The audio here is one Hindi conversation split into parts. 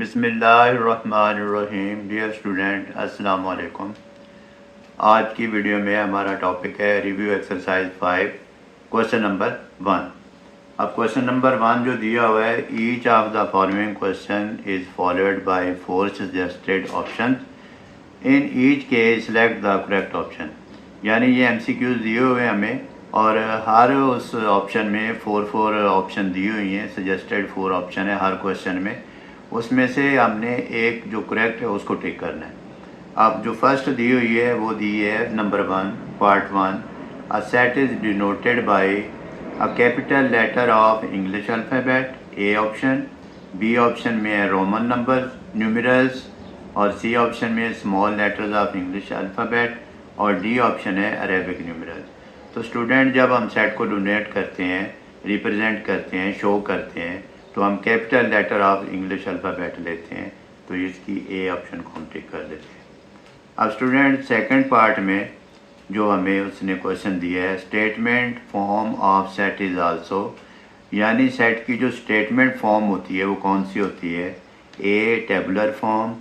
बिस्मिल्लाहिर्रहमानिर्रहीम। डियर स्टूडेंट, अस्सलाम वालेकुम। आज की वीडियो में हमारा टॉपिक है रिव्यू एक्सरसाइज 5, क्वेश्चन नंबर 1। अब क्वेश्चन नंबर 1 जो दिया हुआ है, each of the following question is followed by 4 suggested option, in each case select the correct option. यानी ये MCQs दिए हुए हैं हमें और हर उस ऑप्शन में 4 ऑप्शन दी हुई हैं, सजेस्टेड 4 ऑप्शन है हर क्वेश्चन में। उसमें से हमने एक जो करेक्ट है उसको टिक करना है। अब जो फर्स्ट दी हुई है वो दी है number 1, part 1। A set is denoted by a capital letter of English alphabet, A option. B option में है रोमन नंबर न्यूमरल्स और सी ऑप्शन में small letters of English alphabet और डी ऑप्शन है अरेबिक न्यूमरल्स। तो स्टूडेंट जब हम सेट को डोनेट करते हैं, रिप्रेजेंट करते हैं, शो करते हैं, तो हम capital letter of English alphabet लेते हैं। तो इसकी ए ऑप्शन को हम टिक कर देते हैं। अब स्टूडेंट सेकंड पार्ट में जो हमें उसने क्वेश्चन दिया है, statement form of set is also, यानी सेट की जो स्टेटमेंट फॉर्म होती है वो कौन सी होती है? A tabular form,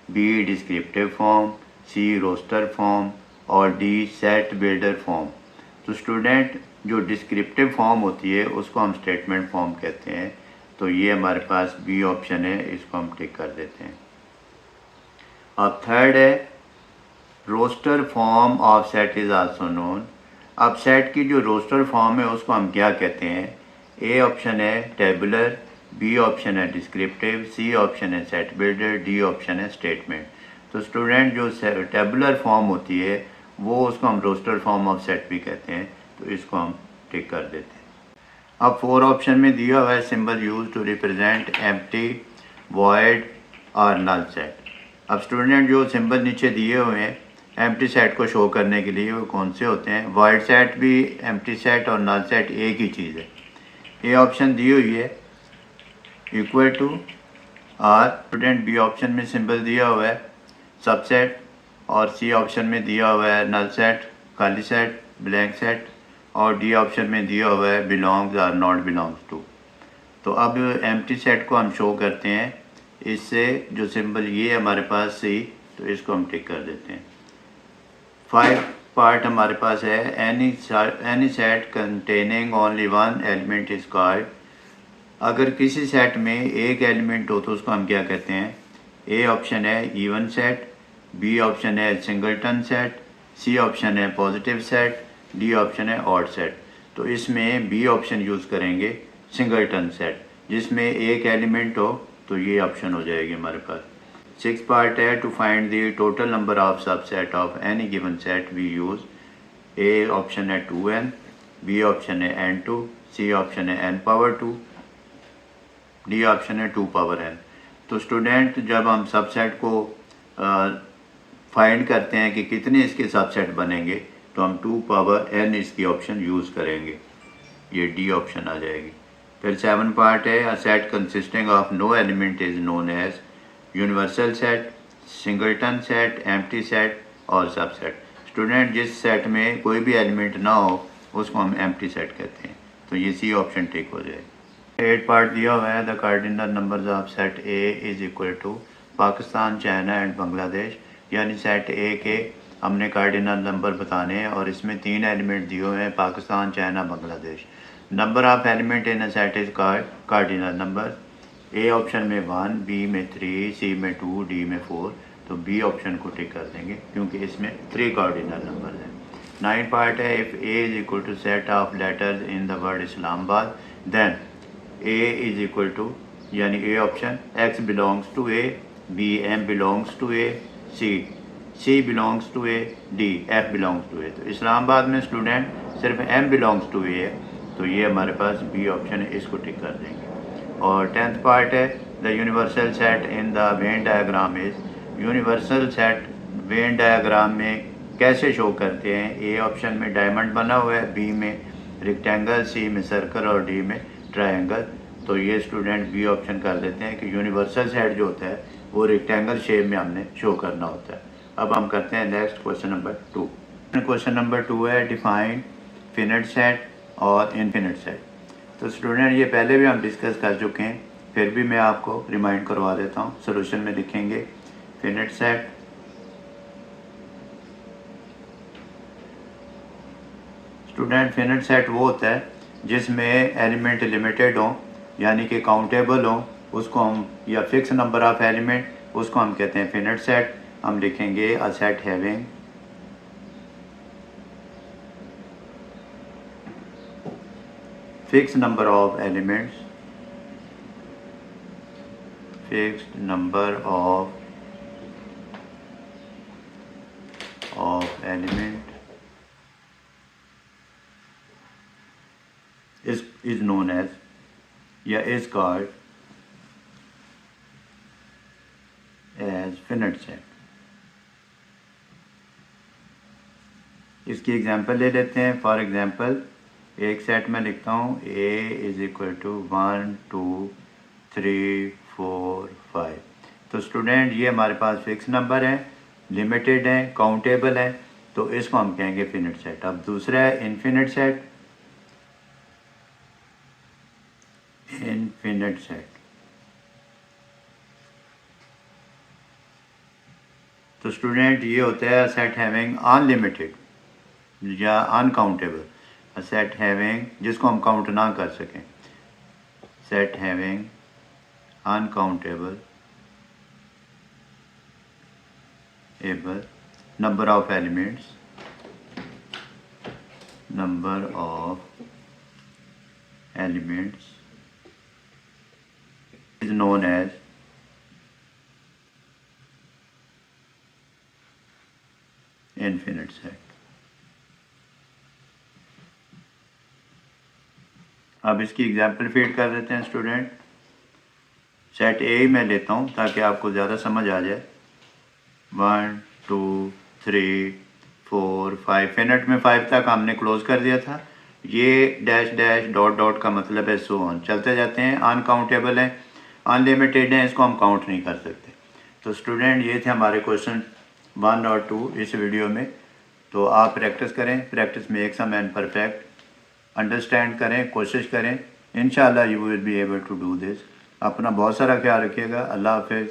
B descriptive form, C roster form और डी सेट बिल्डर फॉर्म। तो स्टूडेंट जो डिस्क्रिप्टिव फॉर्म होती है उसको हम स्टेटमेंट फॉर्म कहते हैं। तो ये हमारे पास बी ऑप्शन है, इसको हम टिक कर देते हैं। अब थर्ड है roster form of set is also known. अब सेट की जो रोस्टर फॉर्म है उसको हम क्या कहते हैं? ए ऑप्शन है टेबुलर, बी ऑप्शन है डिस्क्रिप्टिव, सी ऑप्शन है सेट बिल्डर, डी ऑप्शन है स्टेटमेंट। तो स्टूडेंट जो टेबुलर फॉर्म होती है वो उसको हम रोस्टर फॉर्म ऑफ सेट भी कहते हैं। तो इसको हम टिक कर देते हैं। अब 4 ऑप्शन में दिया हुआ है symbol use to represent empty, void और नल सेट। अब स्टूडेंट जो सिंबल नीचे दिए हुए हैं एम्प्टी सेट को शो करने के लिए वो कौन से होते हैं? वॉइड सेट भी एम्प्टी सेट और नल सेट एक ही चीज़ है। ए ऑप्शन दी हुई है equal to R. Student B option में सिंबल दिया हुआ है सबसेट और सी ऑप्शन में दिया हुआ है नल सेट, खाली सेट, ब्लैंक सेट और डी ऑप्शन में दिया हुआ है बिलोंग्स और नॉट बिलोंग्स टू। तो अब एम्प्टी सेट को हम शो करते हैं इससे, जो सिंबल ये हमारे पास सी, तो इसको हम टिक कर देते हैं। 5 पार्ट हमारे पास है any set containing only one element is called. अगर किसी सेट में एक एलिमेंट हो तो उसको हम क्या कहते हैं? ए ऑप्शन है इवन सेट, बी ऑप्शन है सिंगलटन सेट, सी ऑप्शन है पॉजिटिव सेट, डी ऑप्शन है ऑड सेट। तो इसमें बी ऑप्शन यूज़ करेंगे सिंगलटन सेट, जिसमें एक एलिमेंट हो, तो ये ऑप्शन हो जाएगी हमारे पास। 6 पार्ट है to find the total number of subset of any given set we use. A option है 2n, बी ऑप्शन है n2, सी ऑप्शन है n पावर 2, डी ऑप्शन है 2 पावर n। तो स्टूडेंट जब हम सबसेट को फाइंड करते हैं कि कितने इसके सबसेट बनेंगे, तो हम 2 पावर n इसकी ऑप्शन यूज़ करेंगे, ये डी ऑप्शन आ जाएगी। फिर 7 पार्ट है a set consisting of no element is known as universal set, singleton set, empty set और सबसेट। स्टूडेंट जिस सेट में कोई भी एलिमेंट ना हो उसको हम एम्प्टी सेट कहते हैं। तो ये सी ऑप्शन टिक हो जाएगा। 8 पार्ट दिया हुआ है the cardinal numbers of set A is equal to Pakistan, China and Bangladesh. यानी सेट ए के हमने कार्डिनल नंबर बताने हैं और इसमें 3 एलिमेंट दिए हुए हैं, Pakistan, China, Bangladesh. Number of element in a set is cardinal number. A option में 1, बी में 3, सी में 2, डी में 4। तो बी ऑप्शन को टिक कर देंगे क्योंकि इसमें 3 कार्डिनल नंबर हैं। 9 पार्ट है if A is equal to set of letters in the word Islamabad then A is equal to, यानी A option x belongs to A, B M belongs to A, C belongs to A, D F belongs to A. तो इस्लामाबाद में स्टूडेंट सिर्फ एम बिलोंग्स टू ए है, तो ये हमारे पास बी ऑप्शन है, इसको टिक कर देंगे। और 10th पार्ट है the universal set in the Venn diagram is. Universal set Venn diagram में कैसे शो करते हैं? ए ऑप्शन में डायमंड बना हुआ है, बी में रेक्टेंगल, सी में सर्कल और डी में ट्रायंगल। तो ये स्टूडेंट बी ऑप्शन कर देते हैं कि यूनिवर्सल सेट जो होता है वो रेक्टेंगल शेप में हमने शो करना होता है। अब हम करते हैं next question number 2। Question number 2 है डिफाइन फिनिट सेट और इनफिनिट सेट। तो स्टूडेंट ये पहले भी हम डिस्कस कर चुके हैं। फिर भी मैं आपको रिमाइंड करवा देता हूँ। सोल्यूशन में लिखेंगे finite set student, finite set वो होता है जिसमें एलिमेंट लिमिटेड हों, यानी कि काउंटेबल हों, उसको हम, या फिक्स नंबर ऑफ एलिमेंट, उसको हम कहते हैं फिनिट सेट। हम लिखेंगे a set having fix number of elements, fixed number of element is known as या is called as finite set। इसकी एग्जांपल ले लेते हैं। फॉर एग्जांपल एक सेट में लिखता हूँ a इज इक्वल टू 1 2 3 4 5। तो स्टूडेंट ये हमारे पास फिक्स नंबर है, लिमिटेड है, काउंटेबल है, तो इसको हम कहेंगे फिनिट सेट। अब दूसरा है इनफिनिट सेट। इनफिनिट सेट तो स्टूडेंट ये होता है सेट हैविंग अनलिमिटेड या अनकाउंटेबल, अ सेट हैविंग जिसको हम काउंट ना कर सकें, set having uncountable able number of elements, number of elements is known as infinite set। अब इसकी एग्जाम्पल फीड कर देते हैं स्टूडेंट। सेट ए ही मैं लेता हूँ ताकि आपको ज़्यादा समझ आ जाए। 1 2 3 4 5, फिनिट में 5 तक हमने क्लोज कर दिया था। ये डैश डैश डॉट डॉट का मतलब है सो ऑन, चलते जाते हैं। अनकाउंटेबल है, अनलिमिटेड है, इसको हम काउंट नहीं कर सकते। तो स्टूडेंट ये थे हमारे क्वेश्चन 1 और 2 इस वीडियो में। तो आप प्रैक्टिस करें, practice makes a man perfect. Understand करें, कोशिश करें, इंशाल्लाह you will be able to do this. अपना बहुत सारा ख्याल रखिएगा। अल्लाह हाफिज़।